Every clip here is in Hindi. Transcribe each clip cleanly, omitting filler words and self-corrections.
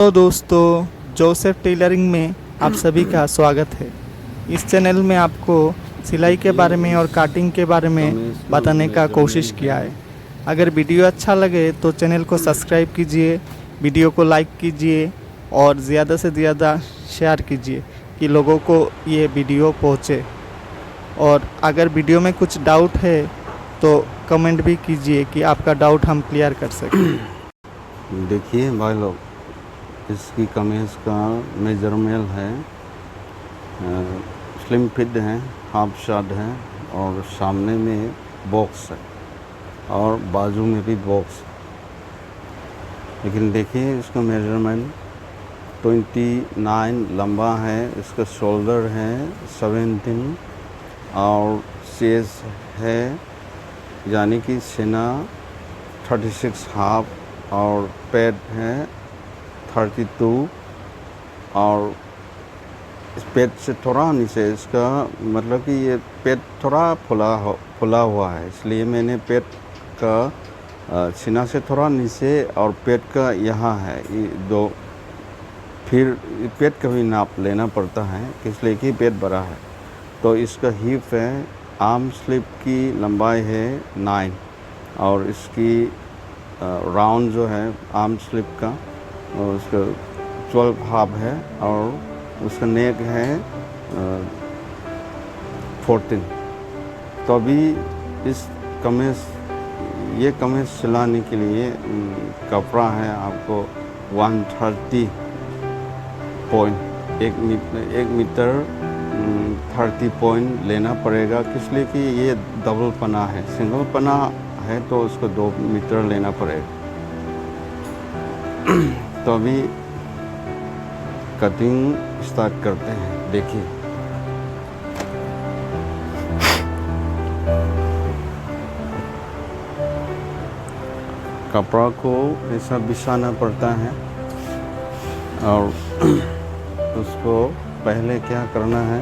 तो दोस्तों, जोसेफ टेलरिंग में आप सभी का स्वागत है। इस चैनल में आपको सिलाई के बारे में और काटिंग के बारे में बताने का कोशिश किया है। अगर वीडियो अच्छा लगे तो चैनल को सब्सक्राइब कीजिए, वीडियो को लाइक कीजिए और ज़्यादा से ज़्यादा शेयर कीजिए कि लोगों को ये वीडियो पहुँचे। और अगर वीडियो में कुछ डाउट है तो कमेंट भी कीजिए कि आपका डाउट हम क्लियर कर सकें। देखिए भाई लोग, इसकी कमीज़ का मेजरमेंट है, स्लिम फिट है, हाफ शर्ट है और सामने में बॉक्स है और बाजू में भी बॉक्स। लेकिन देखिए इसका मेजरमेंट 29 लंबा है, इसका शोल्डर है 17 और चेस्ट है यानी कि सीना 36 हाफ और पेट है 32 और इस पेट से थोड़ा नीचे इसका मतलब कि ये पेट थोड़ा फुला हुआ है, इसलिए मैंने पेट का सीना से थोड़ा नीचे और पेट का यहाँ है ये दो। फिर पेट का भी नाप लेना पड़ता है इसलिए कि पेट बड़ा है। तो इसका हिप है, आर्म स्लिप की लंबाई है 9 और इसकी राउंड जो है आर्म स्लिप का और उसका 12 हाफ है और उसका नेक है 14। तो अभी इस ये कमीज़ सिलाने के लिए कपड़ा है आपको 130 पॉइंट 1 मीटर 30 पॉइंट लेना पड़ेगा, इसलिए कि ये डबल पना है। सिंगल पना है तो उसको 2 मीटर लेना पड़ेगा। तो अभी कटिंग स्टार्ट करते हैं। देखिए कपड़ा को ऐसा बिछाना पड़ता है और उसको पहले क्या करना है,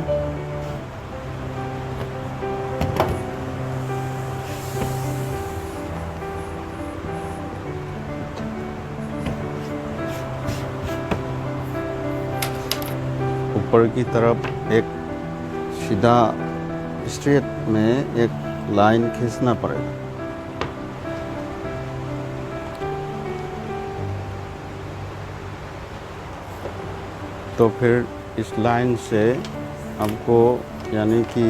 ऊपर की तरफ एक सीधा स्ट्रेट में एक लाइन खींचना पड़ेगा। तो फिर इस लाइन से आपको यानी कि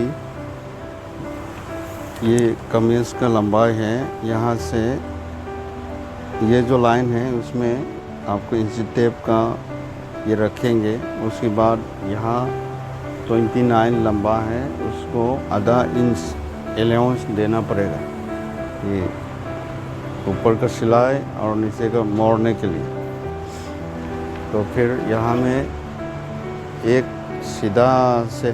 ये कमीज़ का लंबाई है, यहाँ से ये जो लाइन है उसमें आपको इंची टेप का ये रखेंगे। उसके बाद यहाँ 29 लंबा है, उसको आधा इंच अलाउंस देना पड़ेगा ये ऊपर का सिलाई और नीचे का मोड़ने के लिए। तो फिर यहाँ में एक सीधा से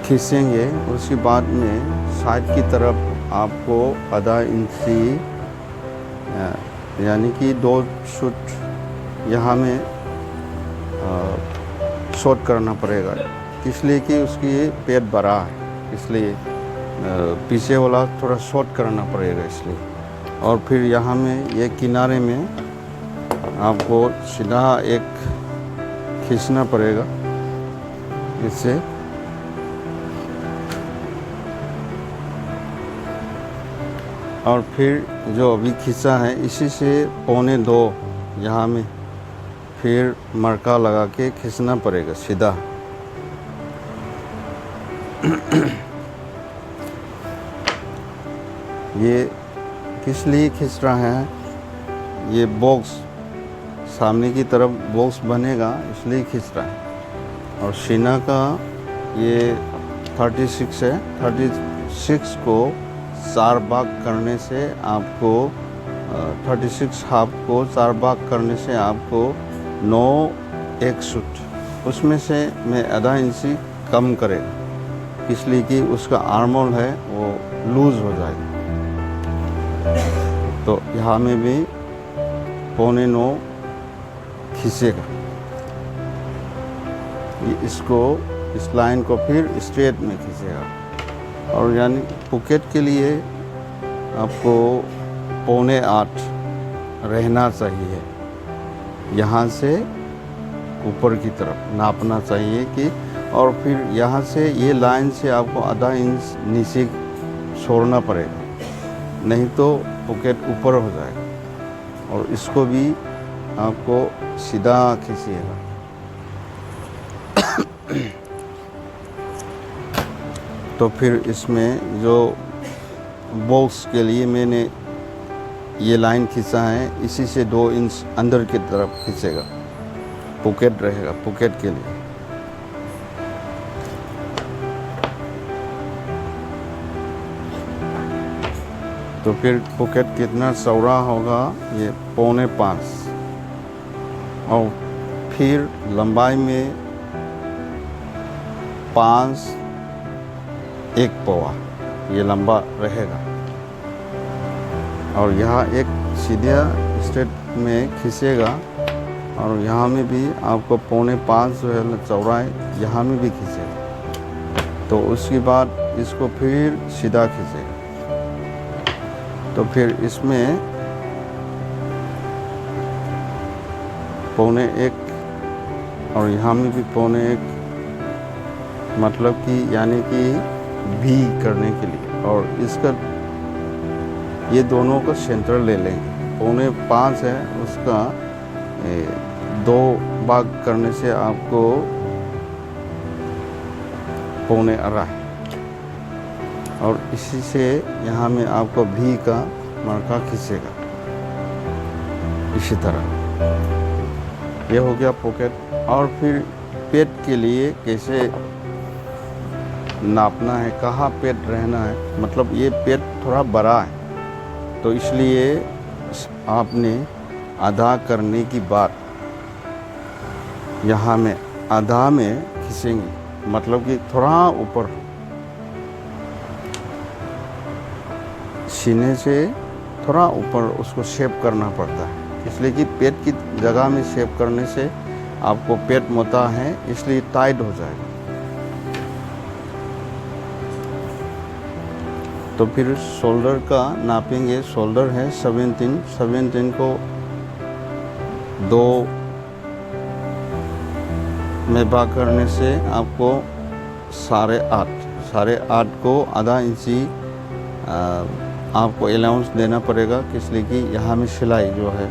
खींचेंगे, उसके बाद में साइड की तरफ आपको आधा इंची यानी कि 2 शूट यहाँ में शॉर्ट करना पड़ेगा, इसलिए कि उसकी पेट बड़ा है, इसलिए पीछे वाला थोड़ा शॉर्ट करना पड़ेगा इसलिए। और फिर यहाँ में ये किनारे में आपको सीधा एक खींचना पड़ेगा इससे। और फिर जो अभी खींचा है इसी से 1.25 यहाँ में फिर मरका लगा के खींचना पड़ेगा सीधा। ये किस लिए खींच रहा है, ये बॉक्स सामने की तरफ बॉक्स बनेगा इसलिए खींच रहा है। और सीना का ये 36 है, 36 को 4 भाग करने से आपको 36 हाफ को 4 भाग करने से आपको 9 एक सूट, उसमें से मैं आधा इंची कम करेगा, इसलिए कि उसका आर्मोल है वो लूज़ हो जाएगा। तो यहाँ में भी 9.25 खींचेगा। इसको इस लाइन को फिर स्ट्रेट में खींचेगा। और यानी पॉकेट के लिए आपको 7.25 रहना चाहिए। यहाँ से ऊपर की तरफ नापना चाहिए कि, और फिर यहाँ से ये लाइन से आपको आधा इंच नीचे छोड़ना पड़ेगा, नहीं तो पॉकेट ऊपर हो जाएगा। और इसको भी आपको सीधा खींचिएगा। तो फिर इसमें जो बॉक्स के लिए मैंने ये लाइन खींचा है, इसी से 2 इंच अंदर की तरफ खींचेगा, पॉकेट रहेगा, पॉकेट के लिए। तो फिर पॉकेट कितना चौड़ा होगा, ये 4.25, और फिर लंबाई में 5 1 पौवा ये लंबा रहेगा। और यहाँ एक सीधा स्ट्रेट में खींचेगा, और यहाँ में भी आपको 4.25 जो है चौड़ाई, यहाँ में भी खींचेगा। तो उसके बाद इसको फिर सीधा खींचेगा। तो फिर इसमें 1.25 और यहाँ में भी 1.25, मतलब कि यानी कि भी करने के लिए। और इसका ये दोनों का सेंटर ले लेंगे। 4.25 है, उसका 2 भाग करने से आपको 4.25, और इसी से यहाँ में आपको भी का मार्का खींचेगा इसी तरह। ये हो गया पॉकेट। और फिर पेट के लिए कैसे नापना है, कहाँ पेट रहना है, मतलब ये पेट थोड़ा बड़ा है, तो इसलिए आपने आधा करने की बात यहाँ में आधा में खींचेंगे, मतलब कि थोड़ा ऊपर, सीने से थोड़ा ऊपर उसको शेप करना पड़ता है। इसलिए कि पेट की जगह में शेप करने से आपको पेट मोटा है, इसलिए टाइट हो जाएगा। तो फिर शोल्डर का नापेंगे। शोल्डर है 17 को 2 में भाग करने से आपको 8.5 को आधा इंची आपको अलाउंस देना पड़ेगा, इसलिए कि यहाँ में सिलाई जो है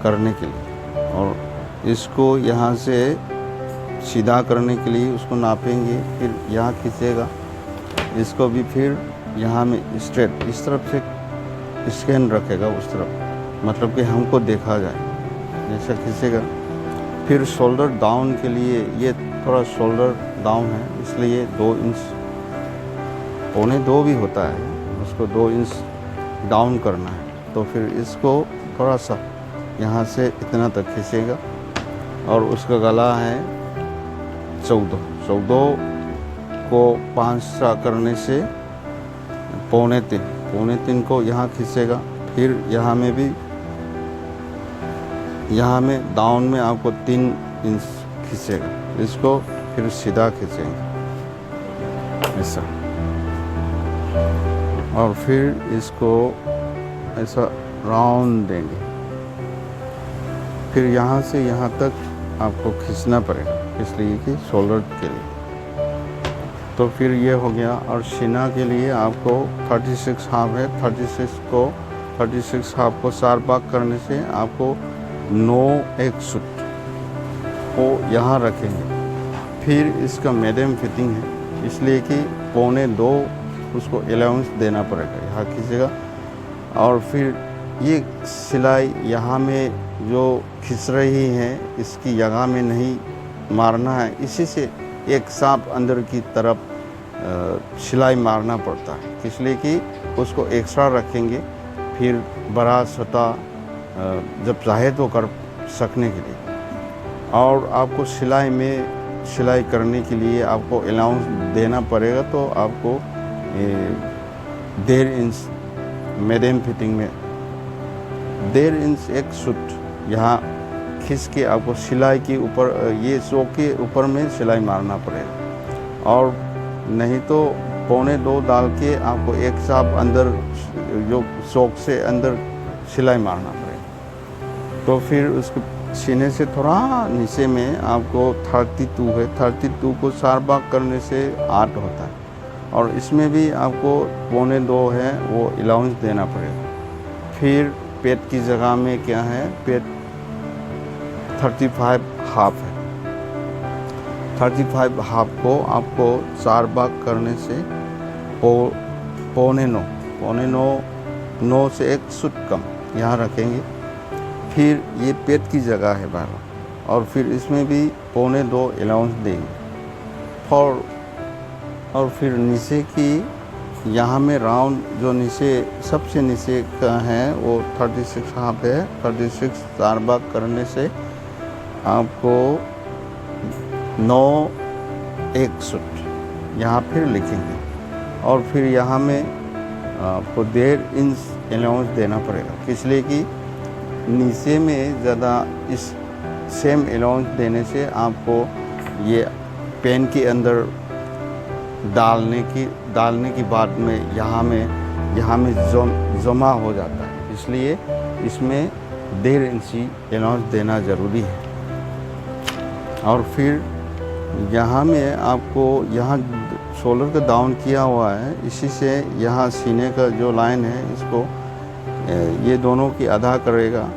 करने के लिए। और इसको यहाँ से सीधा करने के लिए उसको नापेंगे, फिर यहाँ खींचेगा, इसको भी फिर यहाँ में स्ट्रेट इस तरफ से स्कैन रखेगा उस तरफ, मतलब कि हमको देखा जाए जैसा खींचेगा। फिर शोल्डर डाउन के लिए ये थोड़ा शोल्डर डाउन है, इसलिए 2 इंच, 1.25 भी होता है, उसको 2 इंच डाउन करना है। तो फिर इसको थोड़ा सा यहाँ से इतना तक खींचेगा। और उसका गला है 14 को 5 करने से 3.25 को यहाँ खींचेगा। फिर यहाँ में भी, यहाँ में डाउन में आपको 3 इंच खींचेगा, इसको फिर सीधा खींचेंगे ऐसा। और फिर इसको ऐसा राउंड देंगे। फिर यहाँ से यहाँ तक आपको खींचना पड़ेगा, इसलिए कि शोल्डर के लिए। तो फिर ये हो गया। और सीना के लिए आपको 36 हाफ है, 36 हाफ को 4 भाग करने से आपको 9 एक सूट को यहाँ रखेंगे। फिर इसका मीडियम फिटिंग है, इसलिए कि 2.25 उसको अलाउंस देना पड़ेगा, यहाँ खींचेगा। और फिर ये सिलाई यहाँ में जो खिंच रही है, इसकी जगह में नहीं मारना है, इसी से एक साफ अंदर की तरफ सिलाई मारना पड़ता है, इसलिए कि उसको एक्स्ट्रा रखेंगे, फिर बड़ा छोटा जब चाहे तो कर सकने के लिए। और आपको सिलाई करने के लिए आपको अलाउंस देना पड़ेगा, तो आपको 1.5 इंच मीडियम फिटिंग में 1.5 इंच एक सूट यहाँ खींच के आपको सिलाई के ऊपर, ये चौक के ऊपर में सिलाई मारना पड़ेगा। और नहीं तो 2.25 डाल के आपको एक साथ अंदर जो चौक से अंदर सिलाई मारना पड़ेगा। तो फिर उसके सीने से थोड़ा नीचे में आपको 32 है, 32 को 4 भाग करने से 8 होता है। और इसमें भी आपको 1.25 है वो अलाउंस देना पड़ेगा। फिर पेट की जगह में क्या है, पेट 35 हाफ है। 35 हाफ को आपको 4 भाग करने से 9.9 से 1 सुत कम यहाँ रखेंगे। फिर ये पेट की जगह है 12 और फिर इसमें भी 2.25 अलाउंस देंगे। और फिर नीचे की यहाँ में राउंड जो नीचे सबसे नीचे का है वो 36 हाफ है। 36 4 भाग करने से आपको 9.1 सुत यहाँ फिर लिखेंगे। और फिर यहाँ में आपको 1.5 इंच अलाउंस देना पड़ेगा, इसलिए कि नीचे में ज़्यादा इस सेम अलाउंस देने से आपको ये पेन के अंदर डालने की बाद में यहाँ में जमा हो जाता है, इसलिए इसमें 1.5 इंची अलाउंस देना ज़रूरी है। और फिर यहाँ में आपको यहाँ शोल्डर का डाउन किया हुआ है, इसी से यहाँ सीने का जो लाइन है इसको ये दोनों की आधा करेगा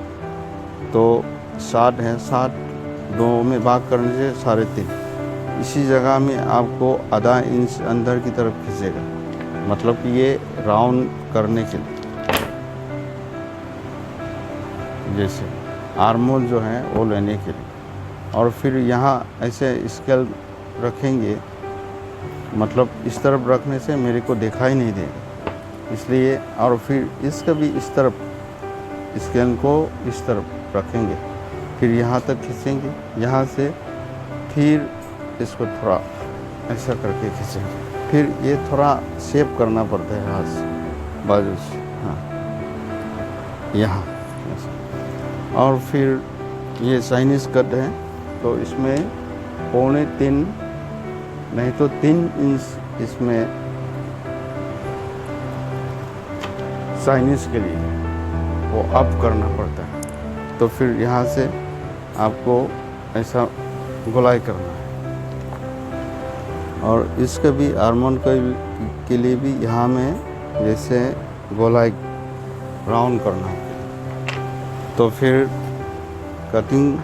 तो 60 है। 60 दो में भाग करने से 3.5, इसी जगह में आपको आधा इंच अंदर की तरफ खींचेगा, मतलब कि ये राउंड करने के लिए। जैसे आर्मोल जो है वो लेने के लिए। और फिर यहाँ ऐसे स्केल रखेंगे, मतलब इस तरफ रखने से मेरे को दिखाई नहीं देगा, इसलिए। और फिर इसका भी इस तरफ स्केल को इस तरफ रखेंगे, फिर यहाँ तक खींचेंगे, यहाँ से फिर इसको थोड़ा ऐसा करके खींचेंगे। फिर ये थोड़ा शेप करना पड़ता है हाथ से, बाजू से, हाँ यहाँ। और फिर ये चाइनीज़ कट है तो इसमें 2.25 नहीं तो 3 इंच इसमें चाइनीज़ के लिए वो अप करना पड़ता है। तो फिर यहाँ से आपको ऐसा गोलाई करना है। और इसका भी आर्मोन के लिए भी यहाँ में जैसे गोलाई राउंड करना है। तो फिर कटिंग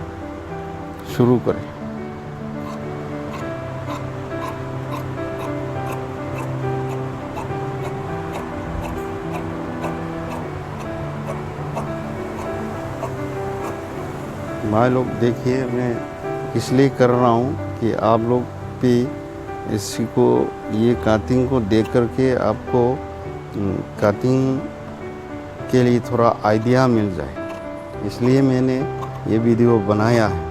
शुरू करें। भाई लोग देखिए, मैं इसलिए कर रहा हूँ कि आप लोग भी इसी को, ये कटिंग को देख करके आपको कटिंग के लिए थोड़ा आइडिया मिल जाए, इसलिए मैंने ये वीडियो बनाया है।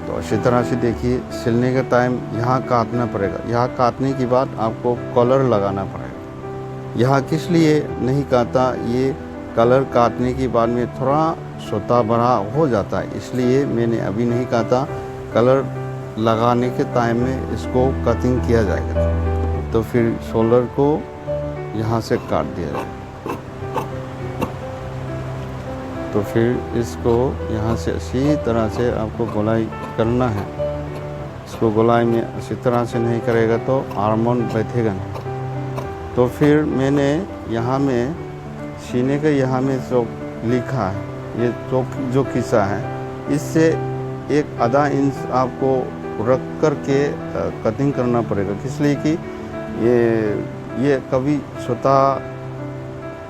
तो अच्छी तरह से देखिए, सिलने का टाइम यहाँ काटना पड़ेगा। यहाँ काटने के बाद आपको कलर लगाना पड़ेगा। यहाँ किस लिए नहीं काटा, ये कलर काटने के बाद में थोड़ा छोटा बड़ा हो जाता है, इसलिए मैंने अभी नहीं काटा। कलर लगाने के टाइम में इसको कटिंग किया जाएगा। तो फिर शोल्डर को यहाँ से काट दिया जाएगा। तो फिर इसको यहाँ से इसी तरह से आपको गोलाई करना है। इसको गोलाई में इसी तरह से नहीं करेगा तो आर्मोन बैठेगा नहीं। तो फिर मैंने यहाँ में सीने के यहाँ में जो लिखा है, ये जो खिस्सा है, इससे 1/2 इंच आपको रख कर के कटिंग करना पड़ेगा, इसलिए कि ये कभी छोटा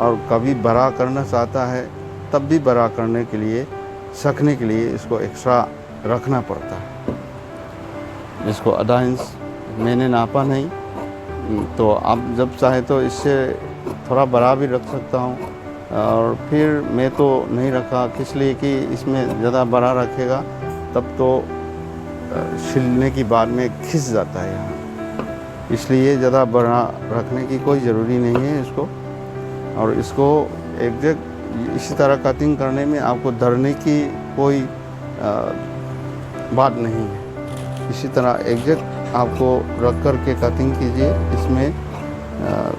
और कभी बड़ा करना चाहता है, तब भी बड़ा करने के लिए, सकने के लिए इसको एक्स्ट्रा रखना पड़ता है। इसको 1/2 इंच मैंने नापा नहीं, तो आप जब चाहे तो इससे थोड़ा बड़ा भी रख सकता हूँ। और फिर मैं तो नहीं रखा, इसलिए कि इसमें ज़्यादा बड़ा रखेगा तब तो सिलने की बाद में खिंच जाता है यहाँ, इसलिए ज़्यादा बड़ा रखने की कोई ज़रूरी नहीं है इसको। और इसको एग्जैक्ट इसी तरह कटिंग करने में आपको डरने की कोई बात नहीं है। इसी तरह एग्जैक्ट आपको रख कर के कटिंग कीजिए, इसमें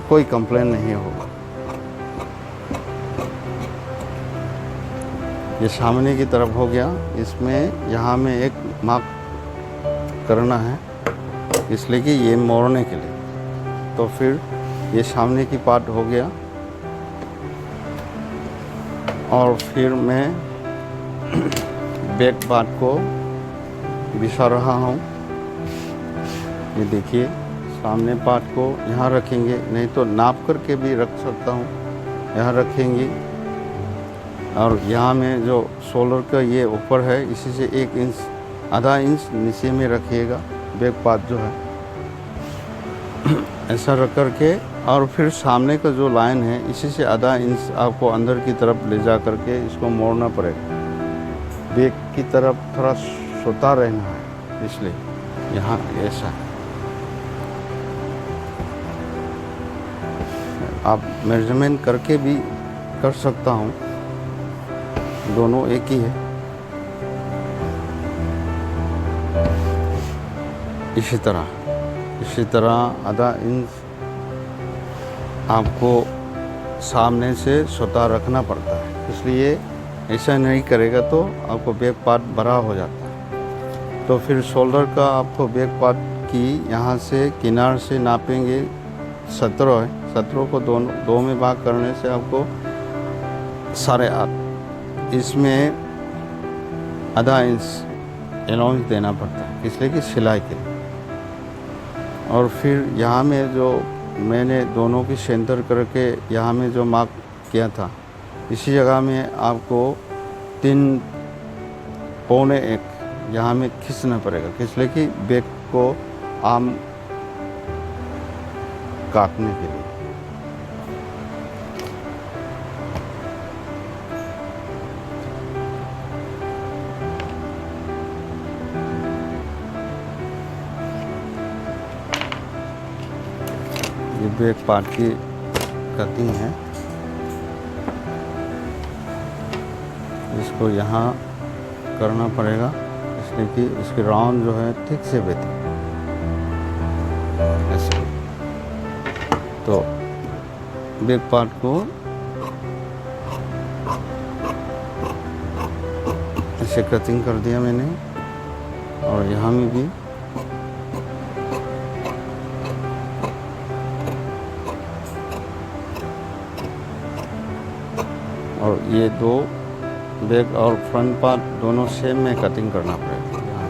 कोई कंप्लेन नहीं होगा। ये सामने की तरफ हो गया। इसमें यहाँ में एक मार्क करना है, इसलिए कि ये मोड़ने के लिए। तो फिर ये सामने की पार्ट हो गया और फिर मैं बैक पार्ट को बिछा रहा हूँ। ये देखिए, सामने पार्ट को यहाँ रखेंगे, नहीं तो नाप करके भी रख सकता हूँ। यहाँ रखेंगे और यहाँ में जो शोल्डर का ये ऊपर है, इसी से 1 इंच आधा इंच नीचे में रखिएगा बैक पार्ट जो है। ऐसा रख कर के और फिर सामने का जो लाइन है, इसी से आधा इंच आपको अंदर की तरफ ले जा करके इसको मोड़ना पड़ेगा। बैक की तरफ थोड़ा सोता रहना है, इसलिए यहाँ ऐसा। आप मेजरमेंट करके भी कर सकता हूँ, दोनों एक ही है। इसी तरह आधा इंच आपको सामने से सोता रखना पड़ता है, इसलिए ऐसा नहीं करेगा तो आपको बैक पार्ट बड़ा हो जाता है। तो फिर शोल्डर का आपको बैक पार्ट की यहाँ से किनार से नापेंगे 17 है। 17 को दो में भाग करने से आपको 8.5, इसमें आधा इंच अलाउंस देना पड़ता है, इसलिए कि सिलाई के लिए। और फिर यहाँ में जो मैंने दोनों की सेंटर करके यहाँ में जो मार्क किया था, इसी जगह में आपको 3 पौने 1 यहाँ में खींचना पड़ेगा, इसलिए कि बैक को आम काटने के लिए। ये बैक पार्ट की कटिंग है, इसको यहाँ करना पड़ेगा, इसलिए कि इसकी राउंड जो है ठीक से बैठे ऐसे। तो बैक पार्ट को ऐसे कटिंग कर दिया मैंने, और यहाँ में भी और ये 2 बैक और फ्रंट पार्ट दोनों सेम में कटिंग करना पड़ेगा यहाँ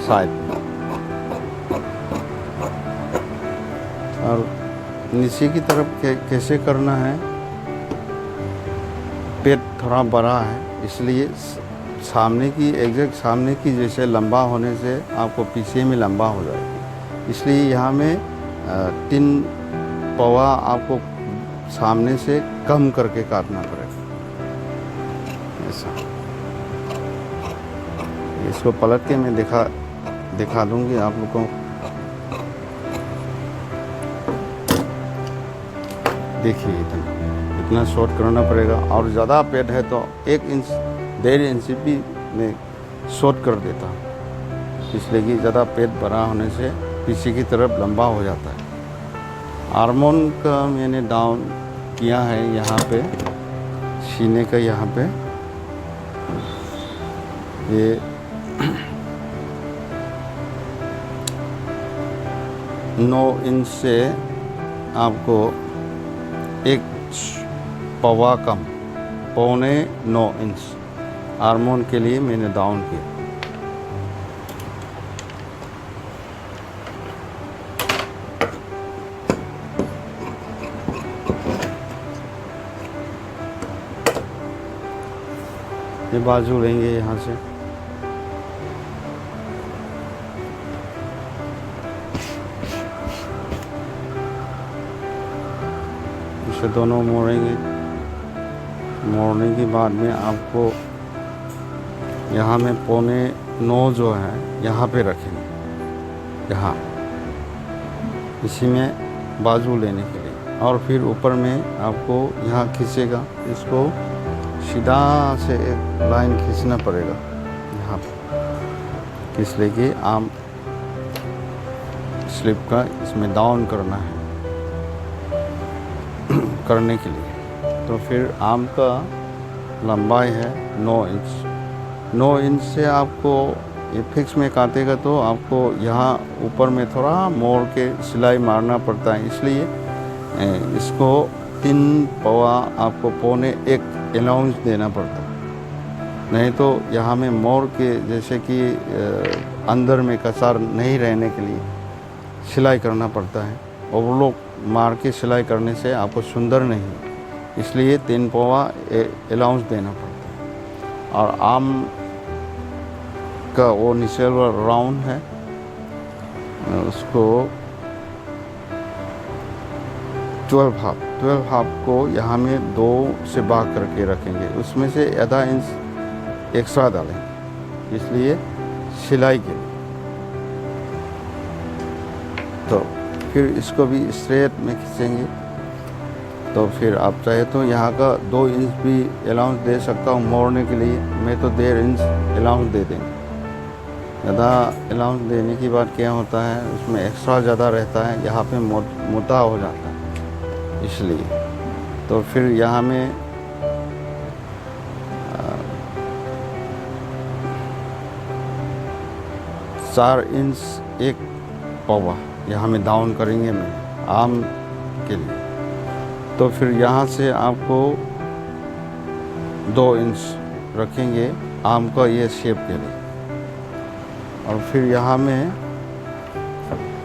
साइड में। और नीचे की तरफ कैसे करना है, पेट थोड़ा बड़ा है, इसलिए सामने की एग्जैक्ट सामने की जैसे लंबा होने से आपको पीछे में लंबा हो जाएगा, इसलिए यहाँ में 3 पवा आपको सामने से कम करके काटना पड़ेगा ऐसा। इसको पलट के मैं दिखा दूंगी आप लोगों को। देखिए इतना शॉर्ट करना पड़ेगा, और ज़्यादा पेट है तो 1 इंच 1.5 इंच भी मैं शॉर्ट कर देता हूँ, इसलिए कि ज़्यादा पेट बड़ा होने से पीछे की तरफ लंबा हो जाता है। आर्मोन का मैंने डाउन किया है यहाँ पे, सीने का यहाँ पे ये 9 इंच से आपको 1 पवा कम, 8.25 इंच आर्मोन के लिए मैंने डाउन किया। ये बाजू लेंगे यहाँ से, इसे दोनों मोड़ेंगे। मोड़ने के बाद में आपको यहाँ में 8.25 जो है यहाँ पे रखेंगे, यहाँ इसी में बाजू लेने के लिए। और फिर ऊपर में आपको यहाँ खींचेगा, इसको सीधा से एक लाइन खींचना पड़ेगा यहाँ पर, इसलिए कि आर्म स्लिप का इसमें डाउन करना है करने के लिए। तो फिर आर्म का लंबाई है 9 इंच। 9 इंच से आपको ये फिक्स में काटेगा तो आपको यहाँ ऊपर में थोड़ा मोड़ के सिलाई मारना पड़ता है, इसलिए इसको 3 पौवा आपको 1.25 अलाउंस देना पड़ता है। नहीं तो यहाँ में मोड़ के जैसे कि अंदर में कसार नहीं रहने के लिए सिलाई करना पड़ता है, और वो लोग मार के सिलाई करने से आपको सुंदर नहीं, इसलिए 3 पौवा अलाउंस देना पड़ता है। और आम का वो नीचे वाला राउंड है, उसको 12 हाफ को यहाँ में 2 से भाग करके रखेंगे, उसमें से आधा इंच एक्स्ट्रा डालेंगे, इसलिए सिलाई के लिए। तो फिर इसको भी स्ट्रेट में खींचेंगे। तो फिर आप चाहे तो यहाँ का 2 इंच भी अलाउंस दे सकता हूँ मोड़ने के लिए, मैं तो 1.5 इंच अलाउंस दे देंगे। ज़्यादा अलाउंस देने के बाद क्या होता है, उसमें एक्स्ट्रा ज़्यादा रहता है, यहाँ पे मोटा हो जाता है, इसलिए। तो फिर यहाँ में 4 इंच 1 पौवा यहाँ में डाउन करेंगे मैं आम के लिए। तो फिर यहाँ से आपको 2 इंच रखेंगे आम का ये शेप के लिए। और फिर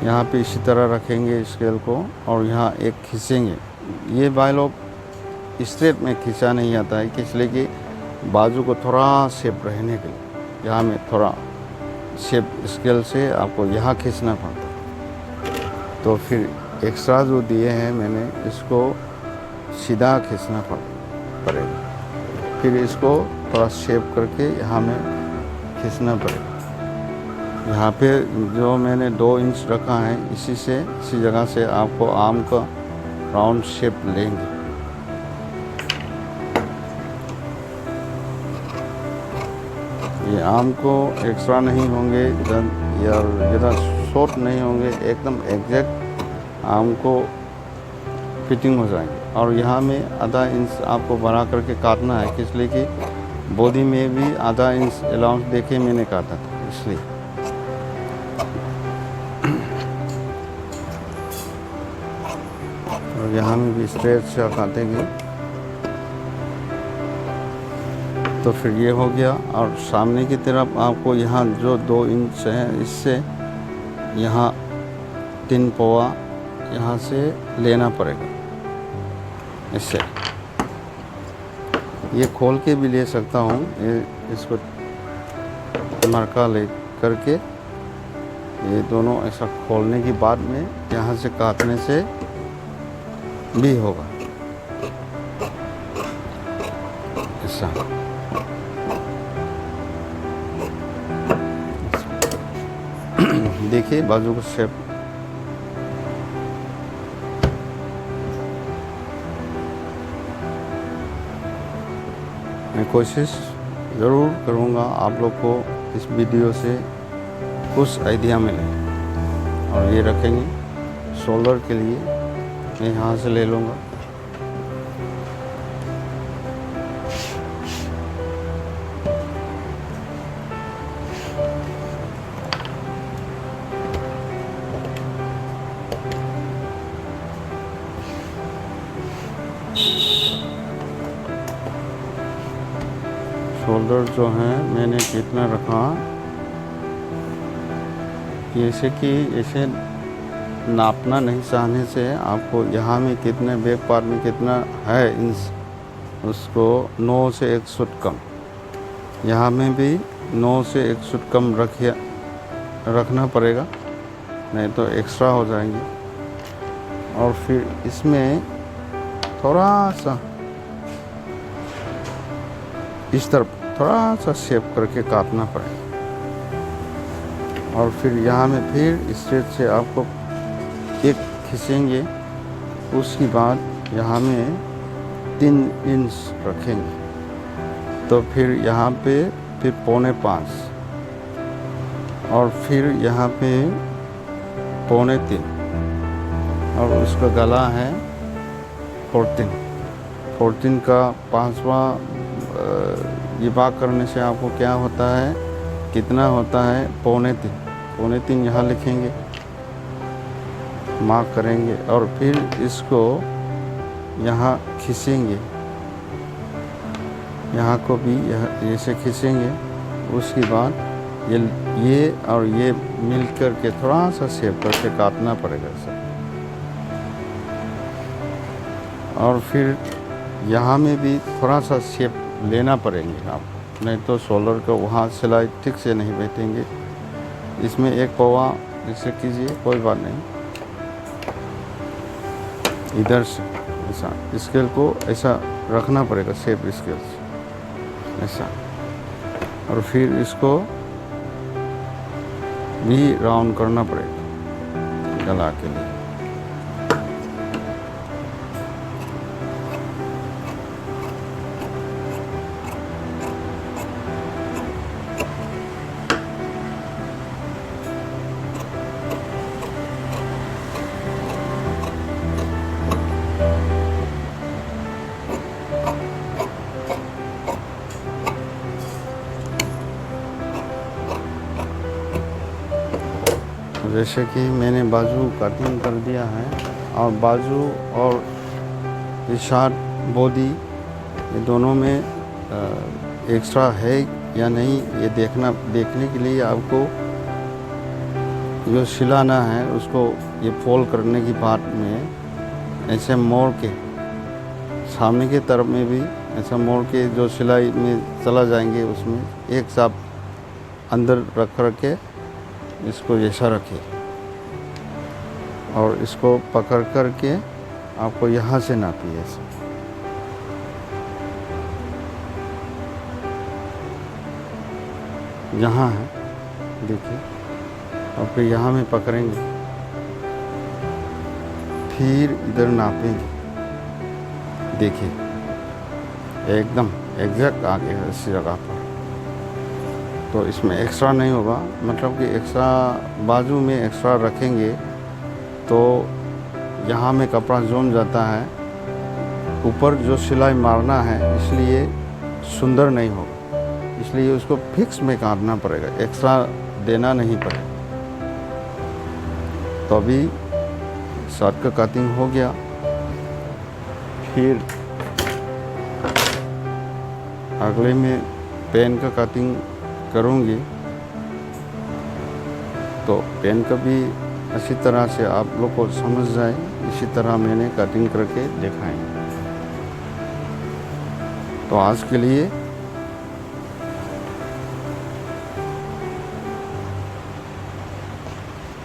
यहाँ पे इसी तरह रखेंगे स्केल को, और यहाँ एक खींचेंगे। ये भाई लोग स्ट्रेट में खींचा नहीं आता है, इसलिए कि बाजू को थोड़ा शेप रहने के लिए यहाँ में थोड़ा शेप स्केल से आपको यहाँ खींचना पड़ता है। तो फिर एक्स्ट्रा जो दिए हैं मैंने, इसको सीधा खींचना पड़ेगा। फिर इसको थोड़ा शेप करके यहाँ में खींचना पड़ेगा। यहाँ पे जो मैंने 2 इंच रखा है, इसी जगह से आपको आम का राउंड शेप लेंगे। ये आम को एक्स्ट्रा नहीं होंगे या ज़्यादा शॉर्ट नहीं होंगे, एकदम एग्जैक्ट आम को फिटिंग हो जाएंगे। और यहाँ में आधा इंच आपको बढ़ा करके काटना है, इसलिए कि बॉडी में भी आधा इंच अलाउंस देके मैंने काटा था, इसलिए। और यहाँ में भी स्ट्रेट से काटेंगे। तो फिर ये हो गया। और सामने की तरफ आपको यहाँ जो 2 इंच है, इससे यहाँ 3 पौवा यहाँ से लेना पड़ेगा। इससे ये खोल के भी ले सकता हूँ, इसको मरका ले करके ये दोनों ऐसा खोलने के बाद में यहाँ से काटने से भी होगा ऐसा। देखिए बाजू का शेप। मैं कोशिश ज़रूर करूँगा आप लोग को इस वीडियो से कुछ आइडिया मिले। और ये रखेंगे शोल्डर के लिए, मैं यहाँ से ले लूँगा। शोल्डर जो है मैंने कितना रखा, जैसे कि ऐसे नापना नहीं चाहने से आपको यहाँ में कितने बैक पार्ट में कितना है इंच, उसको 9 से 1 फुट कम, यहाँ में भी 9 से 1 फुट कम रखना पड़ेगा, नहीं तो एक्स्ट्रा हो जाएंगे। और फिर इसमें थोड़ा सा इस तरफ थोड़ा सा शेप करके काटना पड़ेगा। और फिर यहाँ में फिर स्ट्रेट से आपको एक खींचेंगे, उसके बाद यहाँ में 3 इंच रखेंगे। तो फिर यहाँ पे फिर 4.25 और फिर यहाँ पे 3.25 और उसका गला है 14 का 5वां ये भाग करने से आपको क्या होता है, कितना होता है, 2.25 यहाँ लिखेंगे, मार्क करेंगे और फिर इसको यहाँ खींचेंगे, यहाँ को भी ऐसे खींचेंगे। उसके बाद ये और ये मिल कर के थोड़ा सा शेप करके काटना पड़ेगा सर। और फिर यहाँ में भी थोड़ा सा शेप लेना पड़ेंगे आप, नहीं तो शोल्डर का वहाँ सिलाई ठीक से नहीं बैठेंगे। इसमें एक पौवा इसे कीजिए, कोई बात नहीं, इधर से ऐसा स्केल को ऐसा रखना पड़ेगा, शेप स्केल से ऐसा। और फिर इसको भी राउंड करना पड़ेगा गला के लिए। जैसे कि मैंने बाजू कटिंग कर दिया है, और बाजू और ये शार्ट बॉडी, ये दोनों में एक्स्ट्रा है या नहीं, ये देखने के लिए आपको जो सिलाना है उसको ये फोल्ड करने की बाद में ऐसे मोड़ के, सामने की तरफ में भी ऐसा मोड़ के जो सिलाई में चला जाएंगे, उसमें एक साथ अंदर रख के इसको जैसा रखिए और इसको पकड़ कर के आपको यहाँ से नापिए ऐसे। यहाँ है देखिए, और फिर यहाँ में पकड़ेंगे, फिर इधर नापेंगे, देखिए एकदम एग्जैक्ट आ गया इसी जगह पर। तो इसमें एक्स्ट्रा नहीं होगा, मतलब कि एक्स्ट्रा बाजू में एक्स्ट्रा रखेंगे तो यहाँ में कपड़ा जम जाता है, ऊपर जो सिलाई मारना है, इसलिए सुंदर नहीं होगा, इसलिए उसको फिक्स में काटना पड़ेगा, एक्स्ट्रा देना नहीं पड़ेगा। तो अभी शर्ट का कटिंग हो गया, फिर अगले में पैंट का कटिंग करूँगी। तो पैंट का भी अच्छी तरह से आप लोग को समझ जाए, इसी तरह मैंने कटिंग करके दिखाएंगे। तो आज के लिए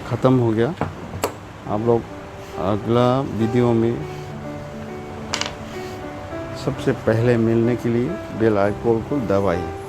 ख़त्म हो गया। आप लोग अगला वीडियो में सबसे पहले मिलने के लिए बेल आइकन को दबाइए।